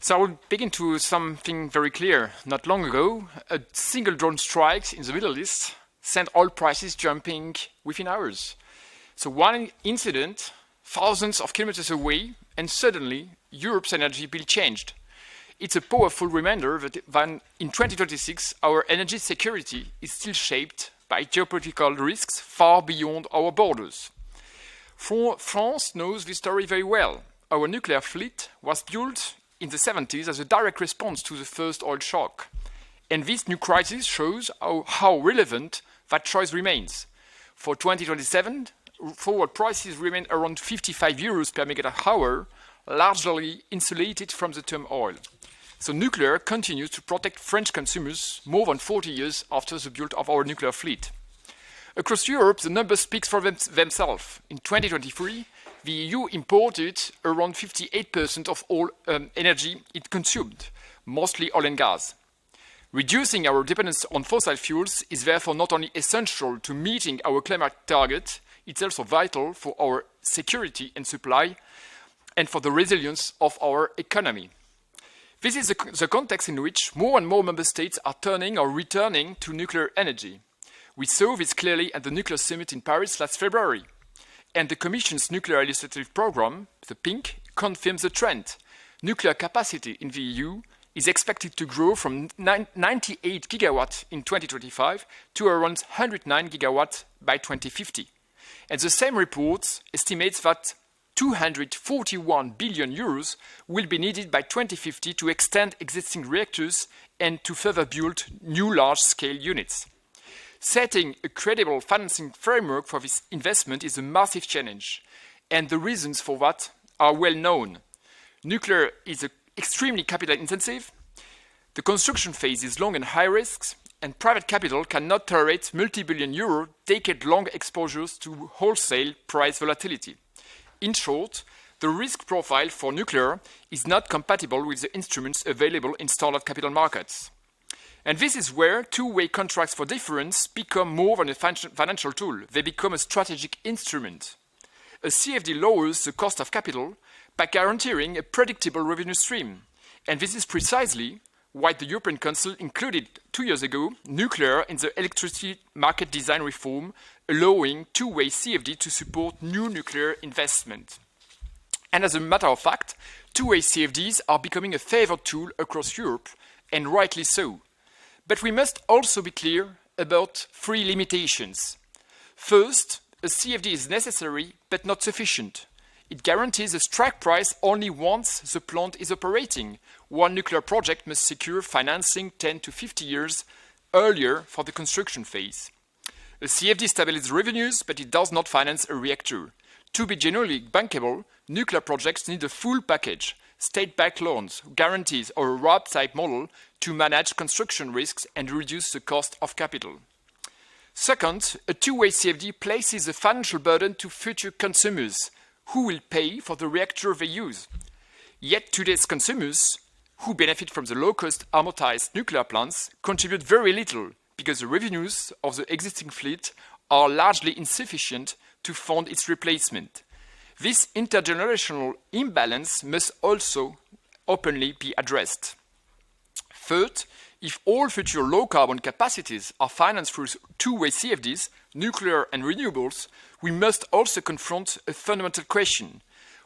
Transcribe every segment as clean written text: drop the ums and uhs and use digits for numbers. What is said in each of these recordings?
So I will begin to something very clear. Not long ago, a single drone strike in the Middle East sent oil prices jumping within hours. So one incident, thousands of kilometers away, and suddenly Europe's energy bill changed. It's a powerful reminder that in 2026, our energy security is still shaped by geopolitical risks far beyond our borders. France knows this story very well. Our nuclear fleet was built in the 70s as a direct response to the first oil shock. And this new crisis shows how relevant that choice remains. For 2027, forward prices remain around 55 euros per megawatt hour, largely insulated from the term oil. So nuclear continues to protect French consumers more than 40 years after the build of our nuclear fleet. Across Europe, the numbers speak for themselves. In 2023, the EU imported around 58% of all energy it consumed, mostly oil and gas. Reducing our dependence on fossil fuels is therefore not only essential to meeting our climate target, it's also vital for our security and supply and for the resilience of our economy. This is the context in which more and more member states are turning or returning to nuclear energy. We saw this clearly at the Nuclear Summit in Paris last February. And the Commission's nuclear legislative program, the PINC, confirms the trend. Nuclear capacity in the EU is expected to grow from 98 gigawatts in 2025 to around 109 gigawatts by 2050. And the same report estimates that 241 billion euros will be needed by 2050 to extend existing reactors and to further build new large-scale units. Setting a credible financing framework for this investment is a massive challenge, and the reasons for that are well known. Nuclear is extremely capital intensive, the construction phase is long and high risks, and private capital cannot tolerate multi-billion euro, decade-long exposures to wholesale price volatility. In short, the risk profile for nuclear is not compatible with the instruments available in standard capital markets. And this is where two-way contracts for difference become more than a financial tool. They become a strategic instrument. A CfD lowers the cost of capital by guaranteeing a predictable revenue stream. And this is precisely why the European Council included 2 years ago nuclear in the electricity market design reform, allowing two-way CfD to support new nuclear investment. And as a matter of fact, two-way CfDs are becoming a favored tool across Europe, and rightly so. But we must also be clear about three limitations. First, a CfD is necessary but not sufficient. It guarantees a strike price only once the plant is operating. One nuclear project must secure financing 10 to 50 years earlier for the construction phase. A CfD stabilizes revenues, but it does not finance a reactor. To be genuinely bankable, nuclear projects need a full package, state-backed loans, guarantees, or a RAB-type model to manage construction risks and reduce the cost of capital. Second, a two-way CfD places a financial burden to future consumers who will pay for the reactor they use. Yet today's consumers, who benefit from the low-cost amortized nuclear plants, contribute very little because the revenues of the existing fleet are largely insufficient to fund its replacement. This intergenerational imbalance must also openly be addressed. Third, if all future low-carbon capacities are financed through two-way CfDs, nuclear and renewables, we must also confront a fundamental question.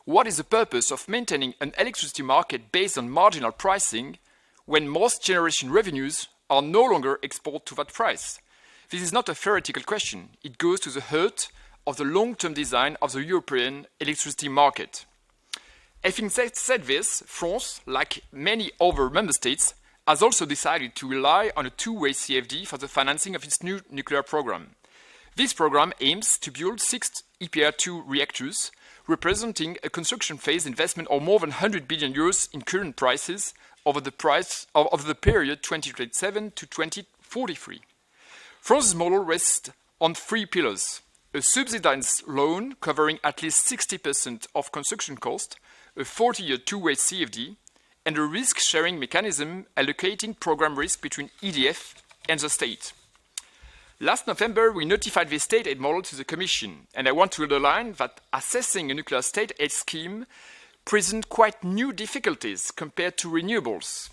What is the purpose of maintaining an electricity market based on marginal pricing when most generation revenues are no longer exported to that price? This is not a theoretical question. It goes to the heart of the long-term design of the European electricity market. Having said this, France, like many other member states, has also decided to rely on a two-way CfD for the financing of its new nuclear program. This program aims to build 6 EPR2 reactors, representing a construction phase investment of more than 100 billion euros in current prices over the period 2027 to 2043. France's model rests on 3 pillars: a subsidized loan covering at least 60% of construction cost, a 40-year two-way CfD, and a risk-sharing mechanism allocating program risk between EDF and the state. Last November, we notified the state aid model to the Commission, and I want to underline that assessing a nuclear state aid scheme present quite new difficulties compared to renewables.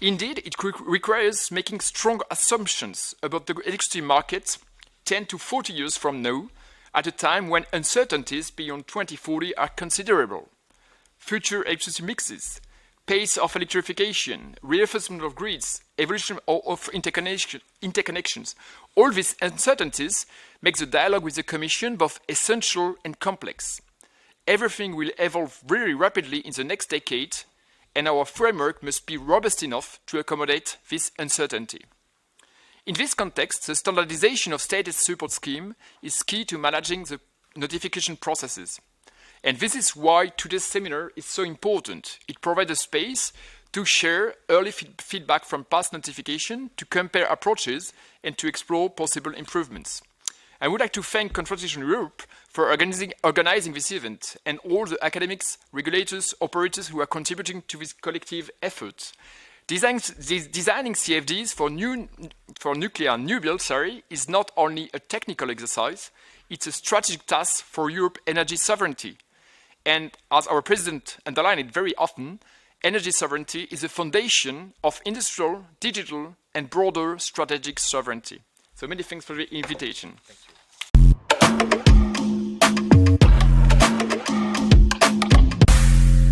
Indeed, it requires making strong assumptions about the electricity market 10 to 40 years from now, at a time when uncertainties beyond 2040 are considerable. Future electricity mixes, pace of electrification, reinforcement of grids, evolution of interconnections, all these uncertainties make the dialogue with the Commission both essential and complex. Everything will evolve very rapidly in the next decade, and our framework must be robust enough to accommodate this uncertainty. In this context, the standardization of state support scheme is key to managing the notification processes. And this is why today's seminar is so important. It provides a space to share early feedback from past notification, to compare approaches, and to explore possible improvements. I would like to thank Confrontation Europe for organizing this event, and all the academics, regulators, operators who are contributing to this collective effort. Designing CfDs for nuclear new build is not only a technical exercise, it's a strategic task for Europe's energy sovereignty. And as our president underlined it very often, energy sovereignty is the foundation of industrial, digital, and broader strategic sovereignty. So many thanks for the invitation. Thank you.